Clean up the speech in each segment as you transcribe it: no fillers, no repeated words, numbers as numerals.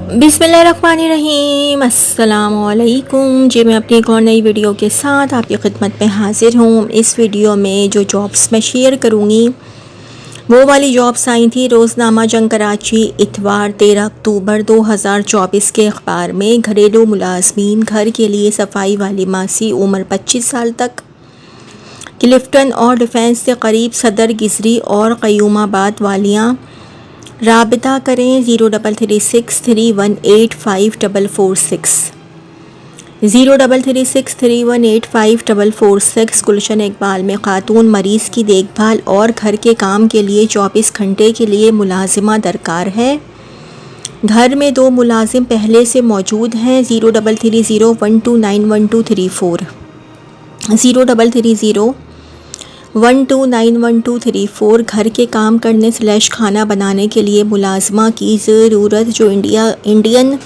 बिस्मिल्लाहिर्रहमानिर्रहीम, अस्सलामुअलैकुम जी। मैं अपनी एक और नई वीडियो के साथ आपकी खिदमत में हाजिर हूँ। इस वीडियो में जो जॉब्स मैं शेयर करूँगी वो वाली जॉब्स आई थी रोज़नामा जंग कराची इतवार 13 अक्टूबर 2024 के अखबार में। घरेलू मुलाजमीन घर के लिए सफाई वाली मासी उम्र 25 साल तक, क्लिफ्टन और डिफेंस से करीब सदर गिजरी और क़यूमाबाद वालियाँ। राबिता करें 0336318546 0336318546। गुलशन इकबाल में खातून मरीज़ की देखभाल और घर के काम के लिए 24 घंटे के लिए मुलाजिमा दरकार है। घर में 2 मुलाजिम पहले से मौजूद हैं। 0330129124 0330129124। घर के काम करने / खाना बनाने के लिए मुलाजमा की ज़रूरत जो इंडियन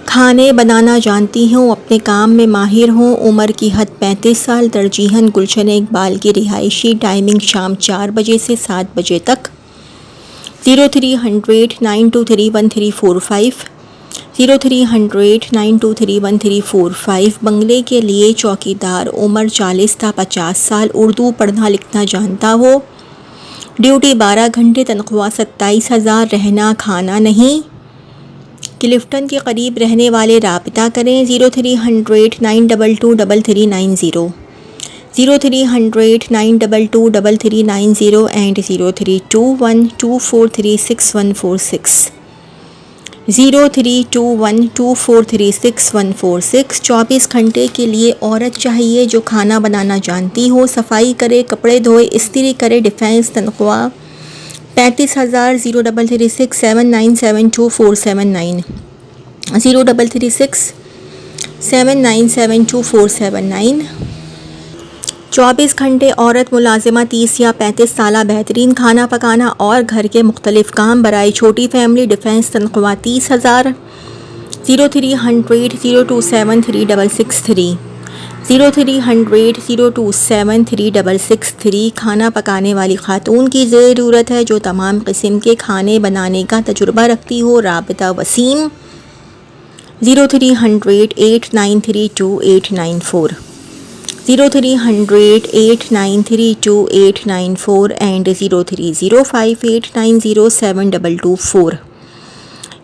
खाने बनाना जानती हों, अपने काम में माहिर हों। उम्र की हद 35 साल। तरजीहन गुलशन इकबाल की रिहायशी। टाइमिंग शाम 4 बजे से 7 बजे तक। 0300923135 0300923135। बंगले के लिए चौकीदार। उम्र 40 था 50 साल। उर्दू पढ़ना लिखना जानता हो। ड्यूटी 12 घंटे। तनख्वाह 27,000। रहना खाना नहीं। क्लिफ्टन के करीब रहने वाले राबिता करें 0300922390 0300922390 एंड 0321243646 0321243646। 24 घंटे के लिए औरत चाहिए जो खाना बनाना जानती हो, सफाई करे, कपड़े धोए, इस्त्री करे। डिफेंस। तनख्वाह 35,000। 0336797247 0336797247। 24 घंटे औरत मुलाजिमा 30 या 35 साल। बेहतरीन खाना पकाना और घर के मुख्तलिफ काम बराए छोटी फैमिली। डिफेंस। तनख्वाह 30,000। 0300027366 0300027366। खाना पकाने वाली खातून की ज़रूरत है जो तमाम किस्म के खाने बनाने का तजुर्बा रखती हो। राबिता वसीम 0300893289 0300893289 एंड 0305890722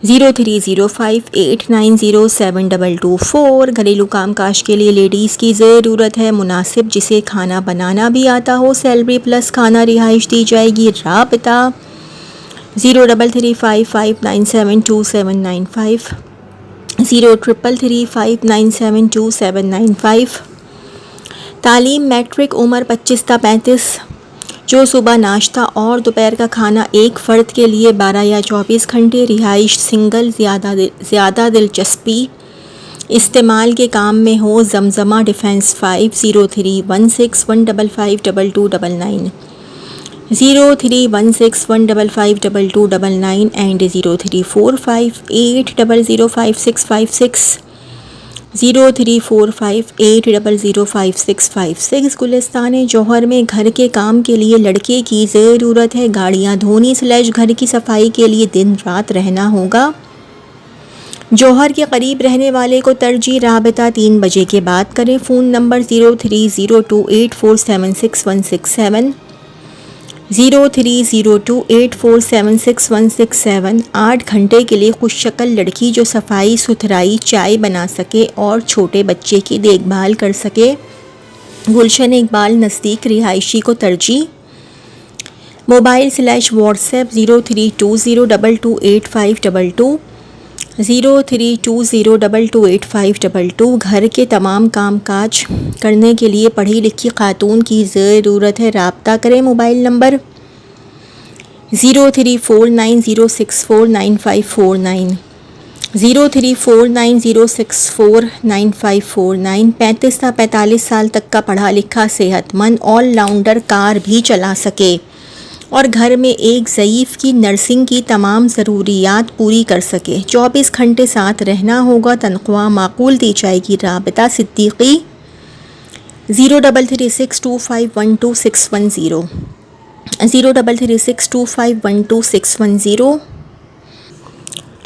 0305890722। घरेलू कामकाज के लिए लेडीज़ की ज़रूरत है मुनासिब जिसे खाना बनाना भी आता हो। सैलरी प्लस खाना रिहाइश दी जाएगी। राबिता 0335597275 0335597275। तालीम मैट्रिक। उम्र 25 था 35। जो सुबह नाश्ता और दोपहर का खाना एक फ़र्द के लिए 12 या 24 घंटे। रिहाइश सिंगल। ज़्यादा दिलचस्पी इस्तेमाल के काम में हो। जमजमा। Defence 5 0316155229 0316155229 and 034580055656 034580055656। गुलिस्तान जौहर में घर के काम के लिए लड़के की ज़रूरत है। गाड़ियाँ धोनी / घर की सफाई के लिए दिन रात रहना होगा। जौहर के करीब रहने वाले को तरजीह। राबिता 3 बजे के बाद करें। Phone number 0302847616 0302847616। 8 घंटे के लिए खुश शक्ल लड़की जो सफाई सुथराई, चाय बना सके और छोटे बच्चे की देखभाल कर सके। गुलशन इकबाल नज़दीक रिहायशी को तरजीह। Mobile / WhatsApp 0320228522 0320228522। घर के तमाम काम काज करने के लिए पढ़ी लिखी खातून की ज़रूरत है। राब्ता करें। Mobile number 034906499549 034906499549। 35 था 45 साल तक का पढ़ा लिखा सेहतमंद ऑलराउंडर, कार भी चला सके और घर में एक ज़ईफ़ की नर्सिंग की तमाम ज़रूरियात पूरी कर सके। 24 घंटे साथ रहना होगा। तनख्वाह माकूल दी जाएगी। राबिता Siddiqui 0336251261 0336251261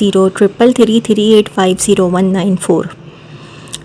033338501940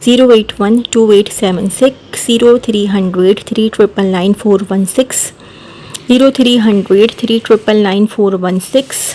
0300081286 0300399416 0300399416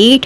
8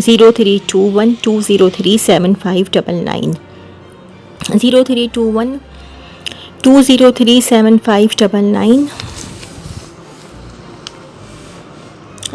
0321203759 0321203759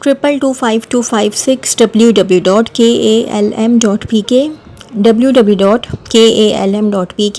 0336225256 www.kalm.pk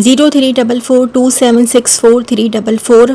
03442764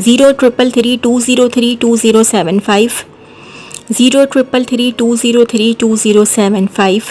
0333203275 0333203275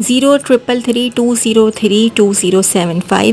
0333203275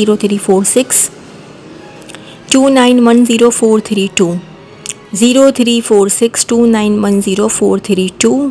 0346291042 0346291042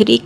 3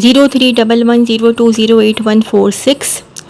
0311020846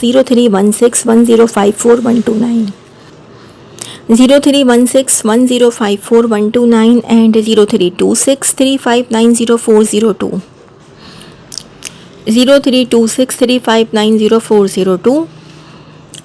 0316105429 0316105429 and 032635904002 032635904002.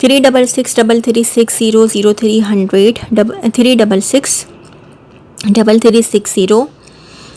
366 336 366 3360.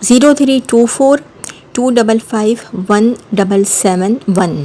0324255171.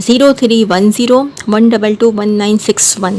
031012219161.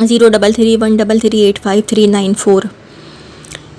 0331338539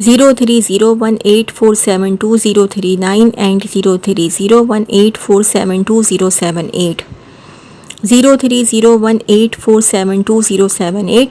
030184720039 and 030184720078 030184720078.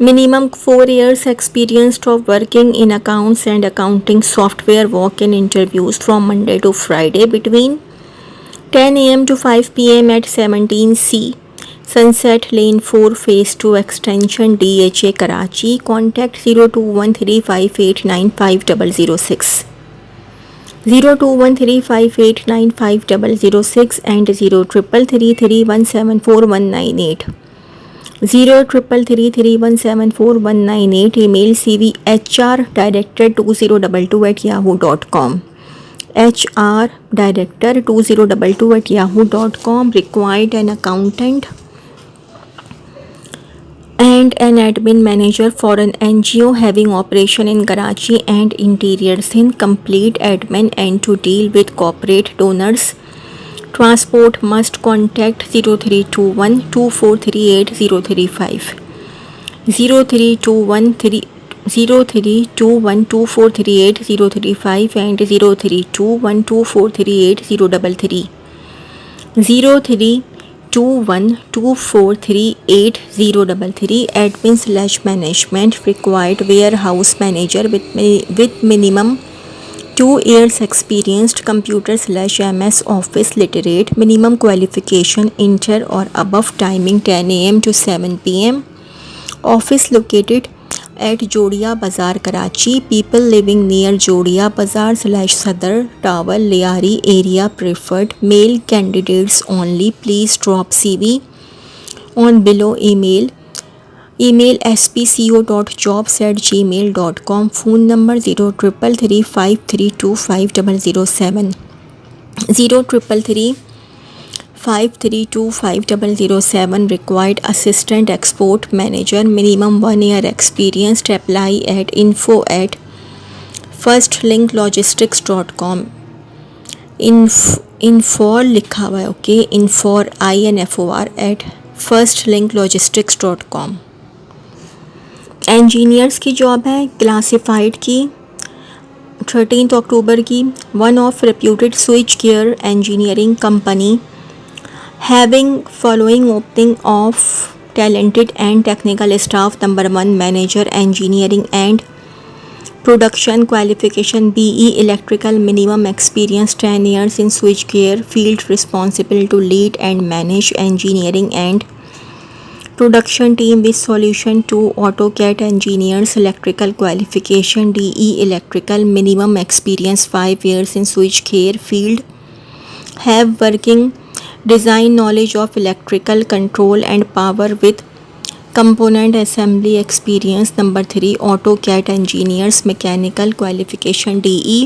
minimum 4 years experience of working in accounts and accounting software. Walk-in interviews from Monday to Friday between 10 a.m. to 5 p.m. at 17C Sunset Lane 4 Phase 2 Extension DHA Karachi. Contact 0213589506 0213589506 and 0333317419 0333317419. Email cvhrdirector2022@yahoo.com hrdirector2022@yahoo.com. Required an accountant and an admin manager for an NGO having operation in Karachi and interior Sindh. Complete admin and to deal with corporate donors. Transport must contact 0321243835 0321243835 and 0321243833 0321243835 2124380033. Admin/management required warehouse manager with minimum 2 years experienced, computer/MS Office literate, minimum qualification inter or above, timing 10 a.m. to 7 p.m. Office located at Jodia Bazaar, Karachi. People living near Jodia Bazaar/Sadar Tower, Liari area preferred. Male candidates only. Please drop CV on below email spco.jobs@gmail.com. Phone number 0333532507, 0333532507. Required assistant export manager, minimum 1 year experience. Apply at info@firstlinklogistics.com. Infor लिखा हुआ है, okay, infor at firstlinklogistics.com. Engineers की job है, classified की, 13 अक्टूबर की. One of reputed switch care engineering company having following opening of talented and technical staff. Number 1, manager engineering and production qualification BE electrical, minimum experience 10 years in switch gear field, responsible to lead and manage engineering and production team with solution to AutoCAD engineers. Electrical qualification DE electrical, minimum experience 5 years in switch gear field, have working design knowledge of electrical control and power with component assembly experience. Number 3, AutoCAD engineers. Mechanical qualification DE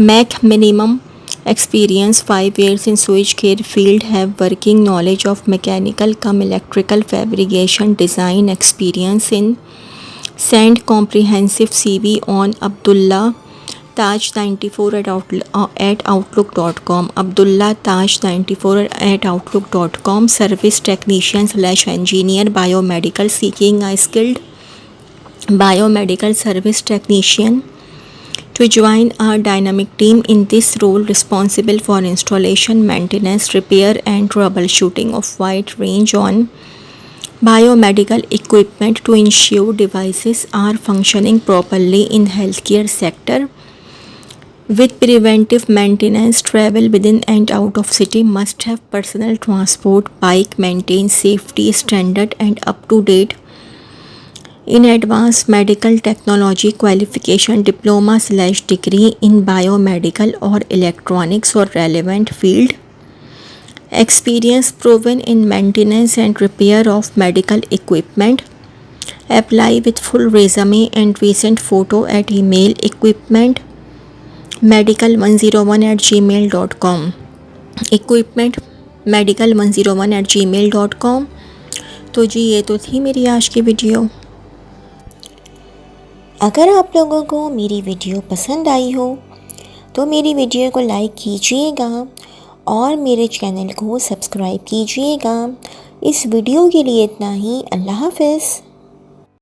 Mech, minimum experience 5 years in switch gear field, have working knowledge of mechanical electrical fabrication design experience in. Send comprehensive CV on Abdullah Taj94 at outlook.com. Abdullah Taj94 at outlook.com. Service technician/engineer biomedical, seeking a skilled biomedical service technician to join our dynamic team. In this role, responsible for installation, maintenance, repair and troubleshooting of wide range on biomedical equipment to ensure devices are functioning properly in healthcare sector. With preventive maintenance, travel within and out of city, must have personal transport, bike, maintain safety standard and up to date in advanced medical technology qualification, diploma/degree in biomedical or electronics or relevant field. Experience proven in maintenance and repair of medical equipment. Apply with full resume and recent photo at email equipmentmedical101@gmail.com, equipmentmedical101@gmail.com. तो जी ये तो थी मेरी आज की video. अगर आप लोगों को मेरी वीडियो पसंद आई हो तो मेरी वीडियो को लाइक कीजिएगा और मेरे चैनल को सब्सक्राइब कीजिएगा. इस वीडियो के लिए इतना ही. अल्लाह हाफ़िज़.